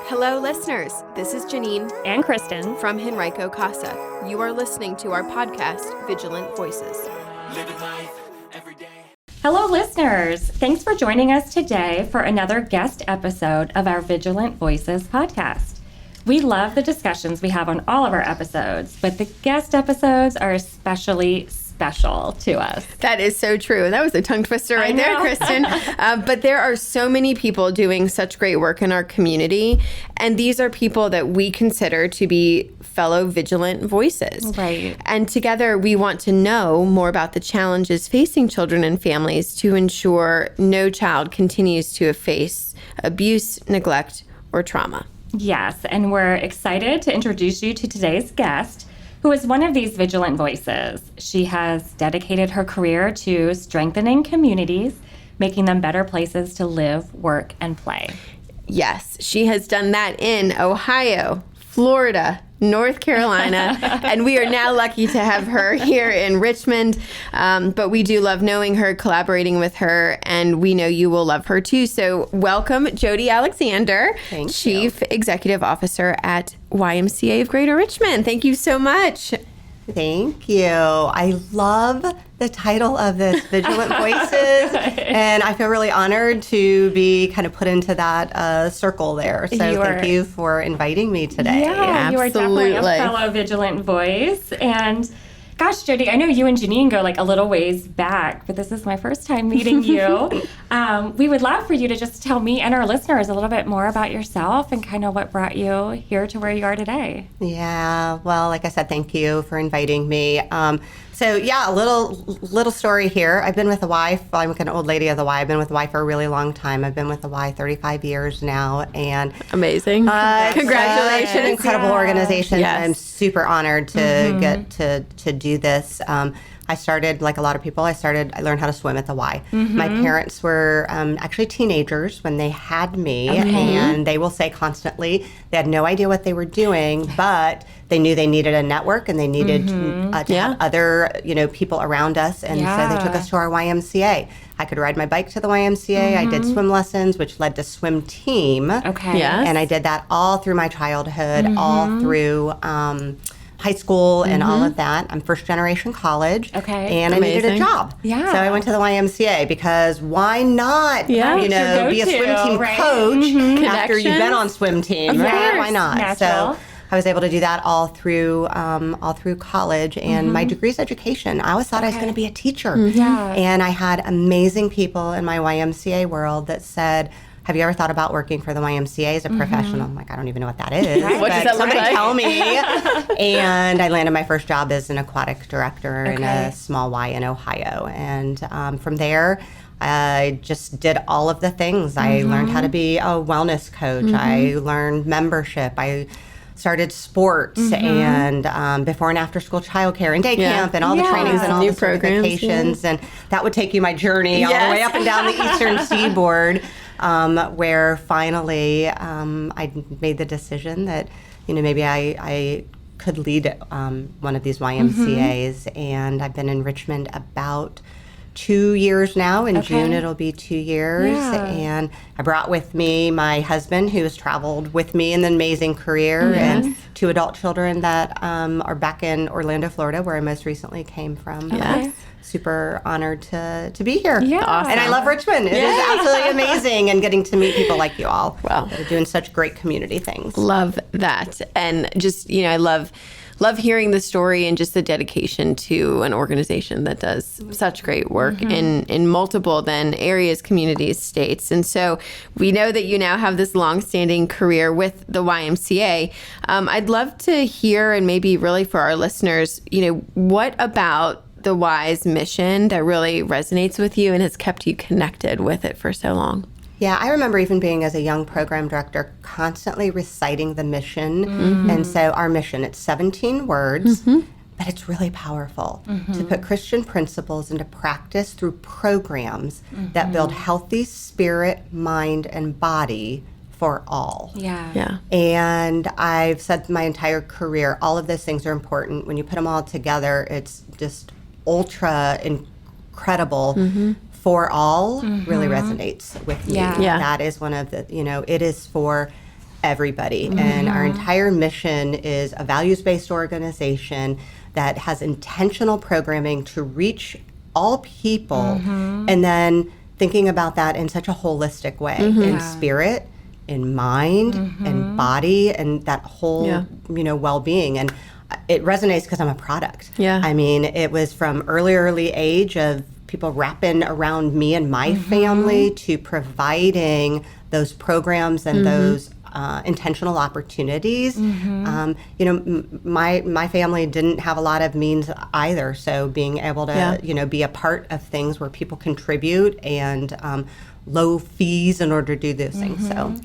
Hello, listeners. This is Janine and Kristen from Henrico Casa. You are listening to our podcast, Vigilant Voices. Living life every day. Hello, listeners. Thanks for joining us today for another guest episode of our Vigilant Voices podcast. We love the discussions we have on all of our episodes, but the guest episodes are especially special to us. That is so true. That was a tongue twister right there, Kristen. But there are so many people doing such great work in our community, and these are people that we consider to be fellow vigilant voices. Right. And together we want to know more about the challenges facing children and families to ensure no child continues to face abuse, neglect, or trauma. Yes, and we're excited to introduce you to today's guest, who is one of these vigilant voices. She has dedicated her career to strengthening communities, making them better places to live, work, and play. Yes, she has done that in Ohio, Florida, North Carolina, and we are now lucky to have her here in Richmond. But we do love knowing her, collaborating with her, and we know you will love her too. So welcome, Jody Alexander, Chief Executive Officer at YMCA of Greater Richmond. Thank you so much. Thank you. I love the title of this, Vigilant Voices, and I feel really honored to be kind of put into that circle there. So thank you for inviting me today. Yeah, you are definitely a fellow vigilant voice. And gosh, Jody, I know you and Janine go like a little ways back, but this is my first time meeting you. We would love for you to just tell me and our listeners a little bit more about yourself and kind of what brought you here to where you are today. Yeah, well, like I said, thank you for inviting me. So yeah, a little story here. I've been with the Y. I'm like an old lady of the Y. I've been with the Y for a really long time. I've been with the Y 35 years now, and amazing. Congratulations! An incredible organization. Yes. I'm super honored to get to do this. I started, like a lot of people, I learned how to swim at the Y. My parents were actually teenagers when they had me, and they will say constantly they had no idea what they were doing, but they knew they needed a network and they needed to have other, people around us, and so they took us to our YMCA. I could ride my bike to the YMCA. I did swim lessons, which led to swim team. Okay. Yes. And I did that all through my childhood, all through high school and all of that. I'm first generation college. Okay. And I needed a job. Yeah. So I went to the YMCA because why not, Yeah. be a swim team coach after you've been on swim team, right? Why not? Natural. So I was able to do that all through college, and my degree's education. I always thought I was going to be a teacher. Yeah. And I had amazing people in my YMCA world that said, have you ever thought about working for the YMCA as a professional? I'm like, I don't even know what that is. What does that look somebody like? tell me. And I landed my first job as an aquatic director in a small Y in Ohio. And from there, I just did all of the things. I learned how to be a wellness coach. I learned membership. I started sports and before and after school childcare and day camp and all the trainings and all New the programs, certifications. And that would take you my journey all the way up and down the Eastern Seaboard, where finally I made the decision that, maybe I could lead one of these YMCAs. And I've been in Richmond about 2 years now. In June, it'll be 2 years. Yeah. And I brought with me my husband, who has traveled with me in an amazing career, and 2 adult children that are back in Orlando, Florida, where I most recently came from. Yes. Super honored to be here. Yeah. Awesome. And I love Richmond. It is absolutely amazing, and getting to meet people like you all. Wow. That are doing such great community things. Love that. And just, I love hearing the story and just the dedication to an organization that does such great work in multiple areas, communities, states. And so we know that you now have this longstanding career with the YMCA. I'd love to hear, and maybe really for our listeners, what about the Y's mission that really resonates with you and has kept you connected with it for so long? Yeah, I remember even being as a young program director, constantly reciting the mission. And so our mission, it's 17 words, but it's really powerful to put Christian principles into practice through programs that build healthy spirit, mind, and body for all. Yeah. And I've said my entire career, all of those things are important. When you put them all together, it's just ultra incredible. For all really resonates with me. Yeah. That is one of the, it is for everybody. And our entire mission is a values-based organization that has intentional programming to reach all people, and then thinking about that in such a holistic way, in spirit, in mind, and body, and that whole, well-being. And it resonates because I'm a product. Yeah. I mean, it was from early age of people wrapping around me and my family to providing those programs and those intentional opportunities. My family didn't have a lot of means either, so being able to be a part of things where people contribute and low fees in order to do those things. So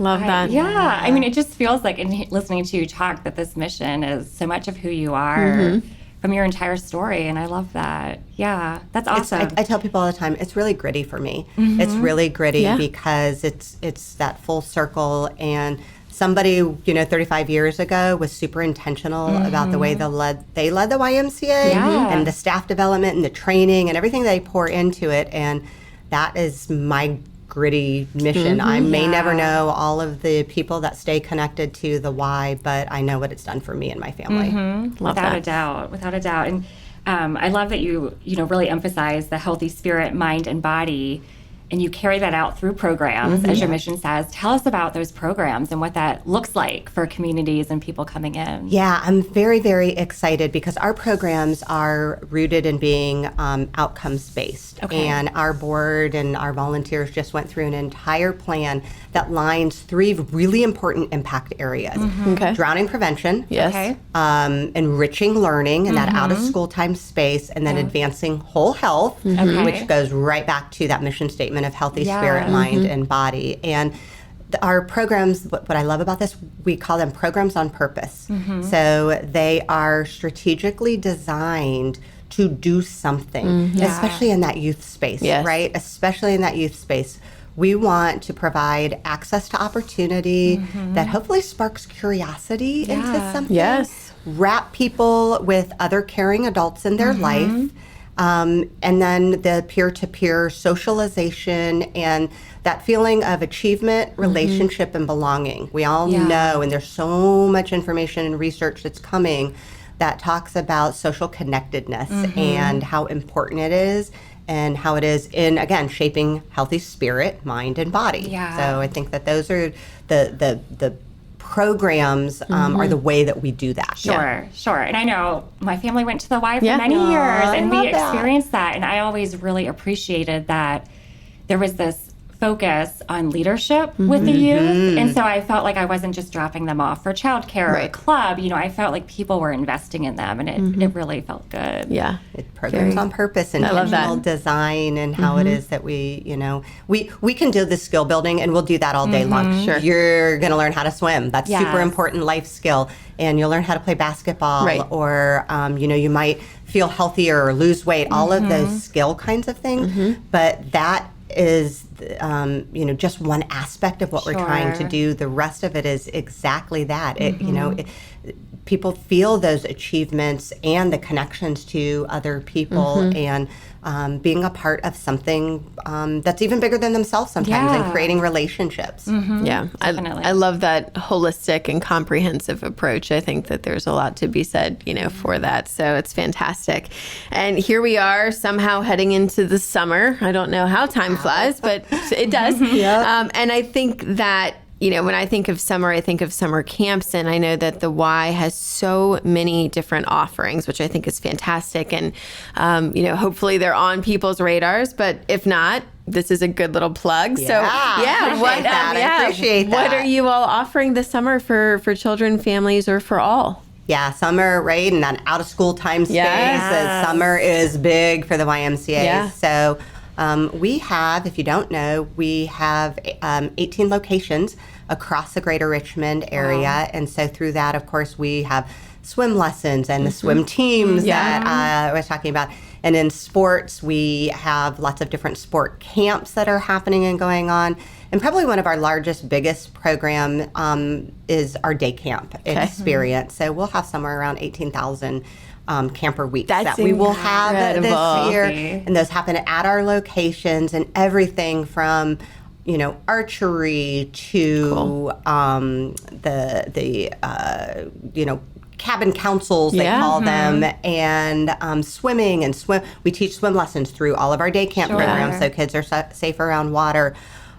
Love that. Yeah. I mean, it just feels like in listening to you talk that this mission is so much of who you are from your entire story. And I love that. Yeah. That's awesome. I tell people all the time, it's really gritty for me. It's really gritty because it's that full circle. And somebody, 35 years ago was super intentional about the way they led the YMCA and the staff development and the training and everything they pour into it. And that is my gritty mission. I may never know all of the people that stay connected to the why, but I know what it's done for me and my family. Without a doubt. And I love that you really emphasize the healthy spirit, mind, and body, and you carry that out through programs, as your mission says. Tell us about those programs and what that looks like for communities and people coming in. Yeah, I'm very, very excited because our programs are rooted in being outcomes-based. Okay. And our board and our volunteers just went through an entire plan that lines 3 really important impact areas. Okay. Drowning prevention. Yes. Okay. Enriching learning in that out-of-school time space, and then advancing whole health, which goes right back to that mission statement of healthy spirit, mind, and body. And our programs, what I love about this, we call them programs on purpose. So they are strategically designed to do something, especially in that youth space, right? Especially in that youth space. We want to provide access to opportunity that hopefully sparks curiosity into something. Yes. Wrap people with other caring adults in their life. And then the peer-to-peer socialization and that feeling of achievement, relationship, and belonging. We all know, and there's so much information and research that's coming that talks about social connectedness and how important it is, and how it is in, again, shaping healthy spirit, mind, and body. Yeah. So I think that those are the programs are the way that we do that. Sure. And I know my family went to the Y for many years, and we experienced that. And I always really appreciated that there was this focus on leadership with the youth. And so I felt like I wasn't just dropping them off for childcare or a club. I felt like people were investing in them, and it really felt good. Yeah. Programs on purpose, intentional design, and how it is that we can do this skill building, and we'll do that all day long. Sure. You're going to learn how to swim. That's super important life skill. And you'll learn how to play basketball, or you might feel healthier or lose weight, all of those skill kinds of things. But that is just one aspect of what we're trying to do. The rest of it is exactly that. People feel those achievements and the connections to other people, and being a part of something that's even bigger than themselves sometimes, and creating relationships. Yeah, Definitely. I love that holistic and comprehensive approach. I think that there's a lot to be said, for that. So it's fantastic. And here we are somehow heading into the summer. I don't know how time flies, but it does. And I think that, when I think of summer, I think of summer camps, and I know that the Y has so many different offerings, which I think is fantastic. And, hopefully they're on people's radars, but if not, this is a good little plug. I appreciate that. What are you all offering this summer for children, families, or for all? Yeah, summer, right? And that out of school time space. Summer is big for the YMCA. Yeah. So we have, if you don't know, we have 18 locations across the greater Richmond area. And so through that, of course, we have swim lessons and the swim teams that I was talking about. And in sports, we have lots of different sport camps that are happening and going on. And probably one of our largest, biggest program is our day camp experience. So we'll have somewhere around 18,000 camper weeks that we will have this year. And those happen at our locations, and everything from archery to the cabin councils, they call them, and swimming and swim. We teach swim lessons through all of our day camp programs, so kids are safe around water.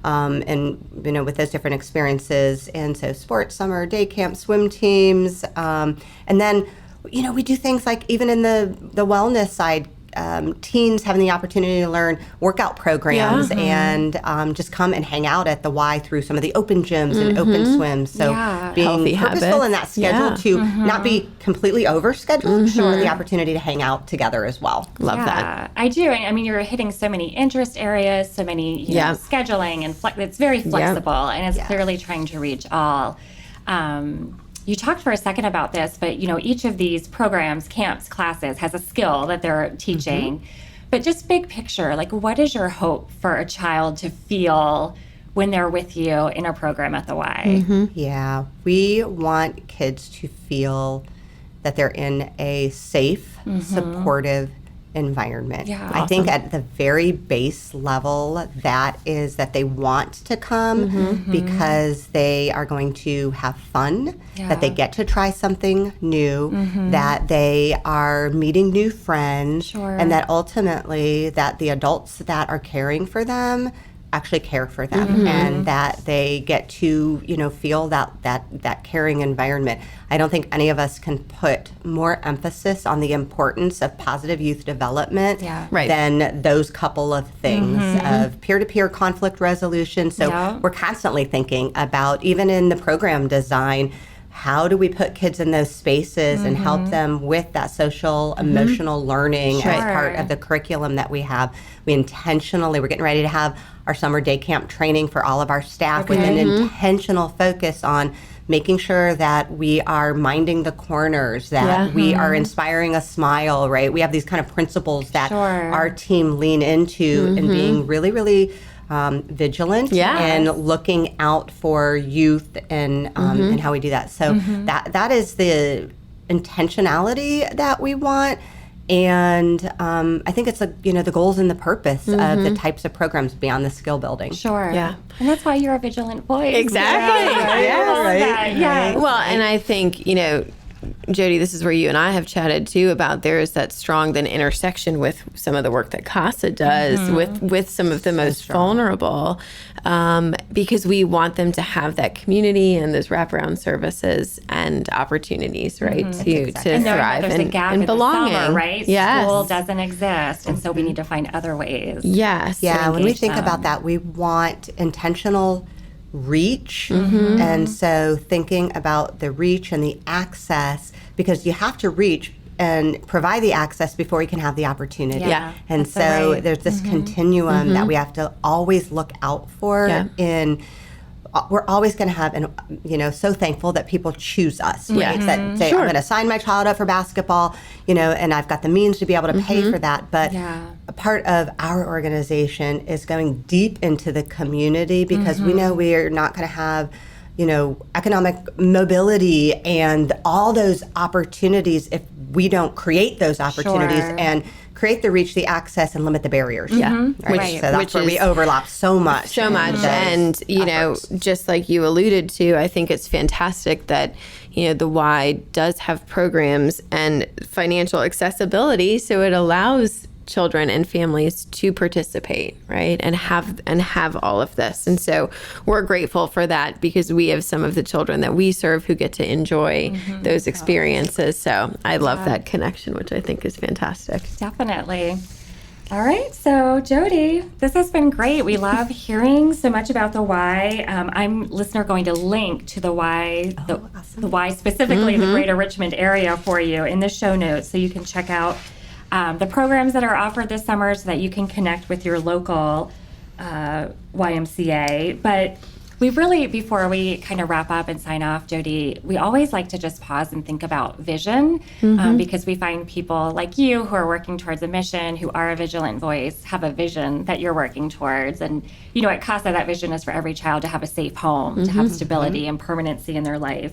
And with those different experiences, and so sports, summer, day camp, swim teams, and then we do things like even in the wellness side. Teens having the opportunity to learn workout programs and just come and hang out at the Y through some of the open gyms and open swims. So being Healthy purposeful habits. in that schedule to not be completely overscheduled, but the opportunity to hang out together as well. Love that. I do. And I mean, you're hitting so many interest areas, so many scheduling, and it's very flexible, and it's clearly trying to reach all. You talked for a second about this, but each of these programs, camps, classes has a skill that they're teaching. But just big picture, like what is your hope for a child to feel when they're with you in a program at the Y? Yeah, we want kids to feel that they're in a safe, supportive environment. Yeah. I think at the very base level, that is that they want to come because they are going to have fun, that they get to try something new, that they are meeting new friends, and that ultimately that the adults that are caring for them actually care for them and that they get to feel that caring environment. I don't think any of us can put more emphasis on the importance of positive youth development than those couple of things of peer-to-peer conflict resolution. So we're constantly thinking about, even in the program design, how do we put kids in those spaces and help them with that social, emotional learning as part of the curriculum that we have? We're getting ready to have our summer day camp training for all of our staff with an intentional focus on making sure that we are minding the corners, that we are inspiring a smile, right? We have these kind of principles that our team lean into and being really, really vigilant and looking out for youth and how we do that. So that is the intentionality that we want. And I think it's the goals and the purpose of the types of programs beyond the skill building. Yeah. And that's why you're a vigilant voice. Exactly. Yeah. Well, and I think, Jody, this is where you and I have chatted too about there is that strong then intersection with some of the work that CASA does with some of the most vulnerable, because we want them to have that community and those wraparound services and opportunities, right, to thrive there's a gap and in belonging. The summer, right? Yes. School doesn't exist, and so we need to find other ways. Yes. Yeah, when we think about that, we want intentional reach. And so thinking about the reach and the access, because you have to reach and provide the access before we can have the opportunity. And That's so right. there's this continuum that we have to always look out for in we're always going to have, and so thankful that people choose us, right? That say, I'm going to sign my child up for basketball, and I've got the means to be able to pay for that. But a part of our organization is going deep into the community because we know we are not going to have, economic mobility and all those opportunities if we don't create those opportunities and create the reach, the access, and limit the barriers. Right. So that's where we overlap so much. And, just like you alluded to, I think it's fantastic that, the Y does have programs and financial accessibility, so it allows children and families to participate, right, and have all of this. And so we're grateful for that because we have some of the children that we serve who get to enjoy those experiences. So I love that connection, which I think is fantastic. Definitely. All right, so Jody, this has been great. We love hearing so much about the Y. I'm listener going to link to the Y, the Y specifically, the Greater Richmond area for you in the show notes, so you can check out the programs that are offered this summer so that you can connect with your local YMCA. But we really, before we kind of wrap up and sign off, Jody, we always like to just pause and think about vision because we find people like you who are working towards a mission, who are a vigilant voice, have a vision that you're working towards. And, at CASA, that vision is for every child to have a safe home, to have stability and permanency in their life.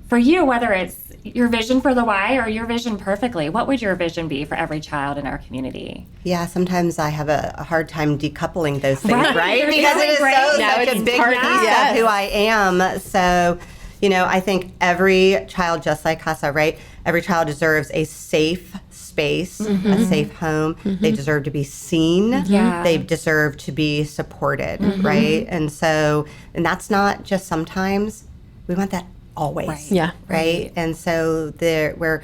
For you, whether it's your vision for the why or your vision perfectly, what would your vision be for every child in our community? Yeah, sometimes I have a hard time decoupling those things, Right? Because it is such a big piece of who I am. So, I think every child, just like Casa, right? Every child deserves a safe space, a safe home. They deserve to be seen. Yeah. They deserve to be supported, right? And that's not just sometimes. We want that always. Right. Yeah. Right. And so there's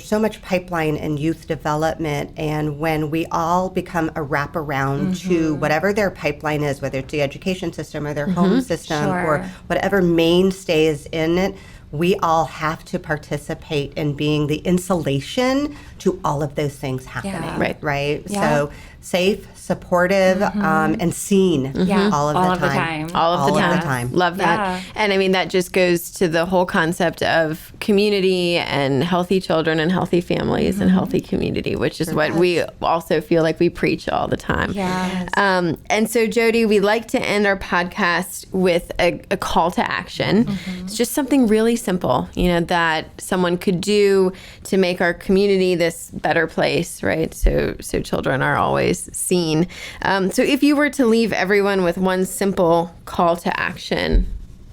so much pipeline in youth development, and when we all become a wraparound to whatever their pipeline is, whether it's the education system or their home system or whatever mainstay is in it, we all have to participate in being the insulation to all of those things happening. Yeah. Right. Yeah. So safe, supportive, and seen all of the time. All of the time. Love that. Yeah. And I mean, that just goes to the whole concept of community and healthy children and healthy families and healthy community, which is what we also feel like we preach all the time. Yes. And so, Jody, we like to end our podcast with a call to action. It's just something really simple, that someone could do to make our community this better place, right? So children are always seen. So if you were to leave everyone with one simple call to action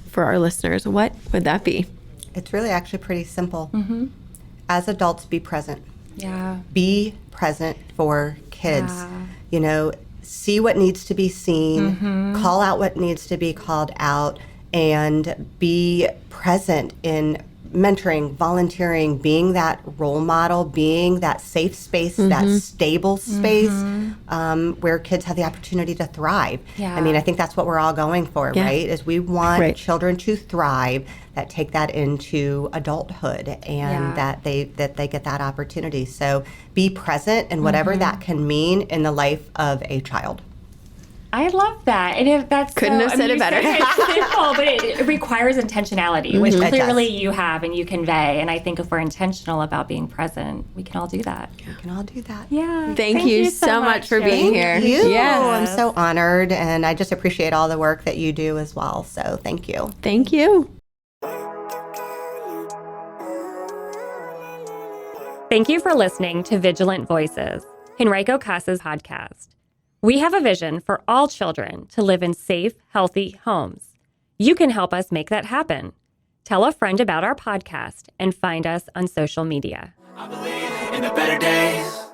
for our listeners, what would that be? It's really actually pretty simple. As adults, be present. Yeah. Be present for kids. See what needs to be seen, call out what needs to be called out, and be present in mentoring, volunteering, being that role model, being that safe space, that stable space where kids have the opportunity to thrive. Yeah. I mean, I think that's what we're all going for, right? Is we want children to thrive that take that into adulthood and that they get that opportunity. So be present in whatever that can mean in the life of a child. I love that. And that's Couldn't have said it better. It's simple, but it requires intentionality, which clearly you have and you convey. And I think if we're intentional about being present, we can all do that. We can all do that. Yeah. Thank you so much for being here. Thank you. Yeah. I'm so honored, and I just appreciate all the work that you do as well. So thank you. Thank you. Thank you for listening to Vigilant Voices, Henrico Casa's podcast. We have a vision for all children to live in safe, healthy homes. You can help us make that happen. Tell a friend about our podcast and find us on social media. I believe in the better days.